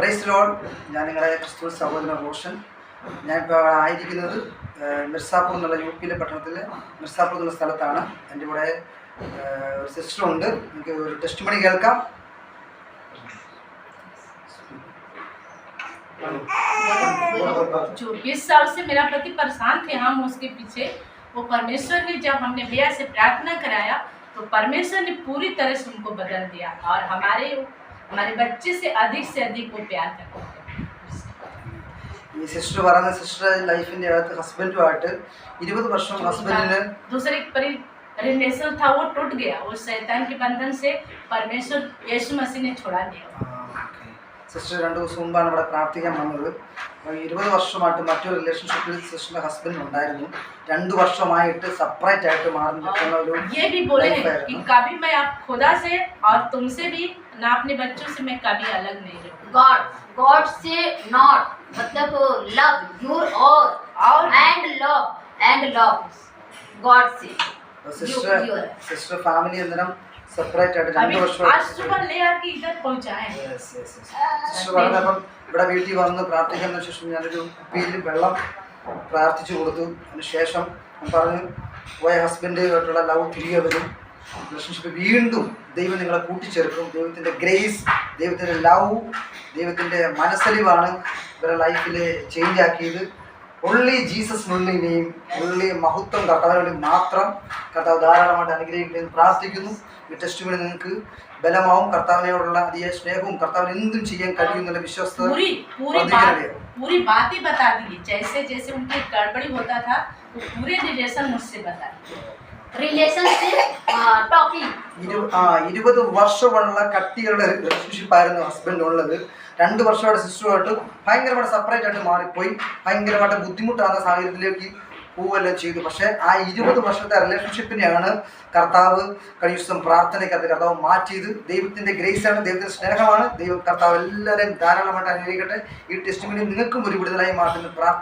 Praise Lord. ഞാൻ നിങ്ങളുടെ ക്രിസ്തു സഹോദരൻ റോഷൻ. ഞാനിപ്പോൾ ആയിരിക്കുന്നത് മിർസാപൂർ എന്നുള്ള യു.പിയിലെ പട്ടണത്തിലെ മിർസാപൂർ എന്നുള്ള സ്ഥലത്താണ്. എൻ്റെ കൂടെ ഒരു സിസ്റ്ററുണ്ട്. എനിക്ക് ഒരു ടെസ്റ്റ് മണി കേൾക്കാം. जो 20 साल से मेरा पति परेशान थे हम उसके पीछे, वो परमेश्वर ने जब हमने भैया से प्रार्थना कराया तो परमेश्वर ने पूरी तरह से उनको बदल दिया और हमारे बच्चे से अधिक वो प्यार करते हैं. ഈ സിസ്റ്റർ പറയുന്ന സിസ്റ്റർ ലൈഫിൻ്റെ അകത്ത് ഹസ്ബൻഡുമായിട്ട് 20 വർഷം ഹസ്ബൻഡിന് दूसरे रिलेशन था वो टूट गया. वो शैतान के बंधन से परमेश्वर यीशु मसीह ने छुड़ा दिया. സിസ്റ്റർ 2 ദിവസം മുമ്പാണ് ഇവിടെ പ്രാർത്ഥിക്കാൻ വന്നത്. 20 വർഷമായിട്ട് മറ്റൊരു റിലേഷൻഷിപ്പിൽ സിസ്റ്ററിന്റെ ഹസ്ബൻഡ് ഉണ്ടായിരുന്നു. 2 വർഷമായിട്ട് സെപ്പറേറ്റ് ആയിട്ട് മാറി നിൽക്കുന്ന ഒരു ये भी बोले कि कभी मैं आप खुदा से और तुमसे भी ना अपने बच्चों से मैं कभी अलग नहीं रहूं. God से not मतलब love your all and love God से സിസ്റ്റർ ഫാമിലി എന്തിനും സെപ്പറേറ്റ് ആയിട്ട് 2 വർഷം आज सुबह ले आके इधर पहुंचाए. സിസ്റ്റർ പറഞ്ഞപ്പം ഇവിടെ വീട്ടിൽ വന്ന് പ്രാർത്ഥിക്കുന്നതിന് ശേഷം ഞാനൊരു കുപ്പിയിൽ വെള്ളം പ്രാർത്ഥിച്ചു കൊടുത്തു. അതിനുശേഷം പറഞ്ഞു പോയ ഹസ്ബൻഡുമായിട്ടുള്ള ലവ് തിരികെ വരും, റിലേഷൻഷിപ്പ് വീണ്ടും ദൈവം നിങ്ങളെ കൂട്ടിച്ചേർക്കും. ദൈവത്തിൻ്റെ ഗ്രേസ്, ദൈവത്തിൻ്റെ ലവ്, ദൈവത്തിൻ്റെ മനസ്സലിവാണ് ഇവരുടെ ലൈഫിൽ ചേഞ്ച് ആക്കിയത്. ഉള്ളി ജീസസിനുള്ളിൽ ഇനിയും ഉള്ളി മഹത്വം കർത്താവിന് വേണ്ടി മാത്രം കർത്താവ് ധാരാളമായിട്ട് അനുഗ്രഹിക്കണമെന്ന് പ്രാർത്ഥിക്കുന്നു. ഈ ടെസ്റ്റ് മണി നിങ്ങൾക്ക് ബലമാവും. കർത്താവിനോടുള്ള അതിയ സ്നേഹവും കർത്താവിന് എന്തും ചെയ്യാൻ കഴിയുന്നുള്ള വിശ്വാസത पूरी बात ही बता दी. जैसे उनकी गड़बड़ी होता था वो पूरे रिलेशन मुझसे बता दी. റിലേഷൻഷിപ്പ് ടോക്കിംഗ് 20 വർഷമുള്ള കട്ടികളുടെ റിലേഷൻഷിപ്പ് ആയിരുന്നു ഹസ്ബൻഡ് ഉള്ളത്. 2 വർഷമായിട്ട് സിസ്റ്ററുമായിട്ട് ഭയങ്കരമായിട്ട് സെപ്പറേറ്റ് ആയിട്ട് മാറിപ്പോയി. ഭയങ്കരമായിട്ട് ബുദ്ധിമുട്ടാകുന്ന സാഹചര്യത്തിലേക്ക് പോവുകയെല്ലാം ചെയ്തു. പക്ഷേ ആ 20 വർഷത്തെ റിലേഷൻഷിപ്പിനെയാണ് കർത്താവ് കഴിഞ്ഞ ദിവസം പ്രാർത്ഥനയ്ക്കകത്ത് കർത്താവ് മാറ്റിയത്. ദൈവത്തിൻ്റെ ഗ്രേസാണ്, ദൈവത്തിൻ്റെ സ്നേഹമാണ്. കർത്താവ് എല്ലാവരെയും ധാരാളമായിട്ട് അനുഗ്രഹിക്കട്ടെ. ഈ ടെസ്റ്റ് മണി നിങ്ങൾക്കും ഒരു വിടുതലായി മാറ്റുന്ന പ്രാർത്ഥന.